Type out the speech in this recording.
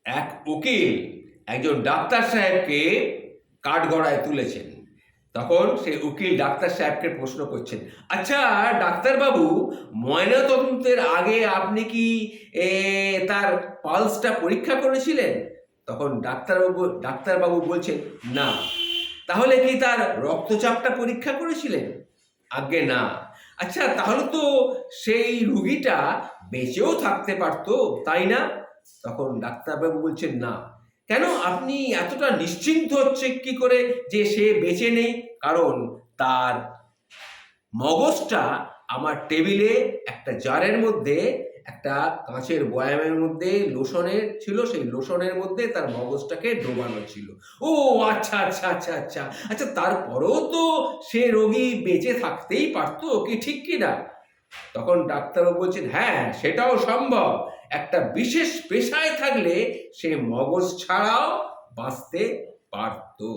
এক উকিল একজন ডাক্তার সাহেবকে কাঠগড়ায় তুলেছেন। তখন সেই উকিল ডাক্তার সাহেবকে প্রশ্ন করছেন, আচ্ছা ডাক্তারবাবু, ময়নাতদন্তের আগে আপনি কি তার পালসটা পরীক্ষা করেছিলেন? তখন ডাক্তারবাবু বলছেন, না। তাহলে কি তার রক্তচাপটা পরীক্ষা করেছিলেন? আজ্ঞে না। আচ্ছা তাহলে তো সেই রুগীটা বেঁচেও থাকতে পারতো, তাই না? তখন ডাক্তারবাবু বলছেন, না। কেন আপনি এতটা নিশ্চিন্ত হচ্ছে কি করে যে সে বেঁচে নেই? কারণ তার মগজটা আমার টেবিলে একটা জারের মধ্যে, একটা কাঁচের বয়ামের মধ্যে লোশনের ছিল, সেই লোশনের মধ্যে তার মগজটাকে ডোবানো ছিল। ও আচ্ছা আচ্ছা আচ্ছা আচ্ছা আচ্ছা, তারপরেও তো সে রোগী বেঁচে থাকতেই পারতো, কি ঠিক কি না? তখন ডাক্তারবাবু বলছেন, হ্যাঁ সেটাও সম্ভব। একটা বিশেষ পেশায় থাকলে সে মগজ ছাড়াও বাঁচতে পারতো।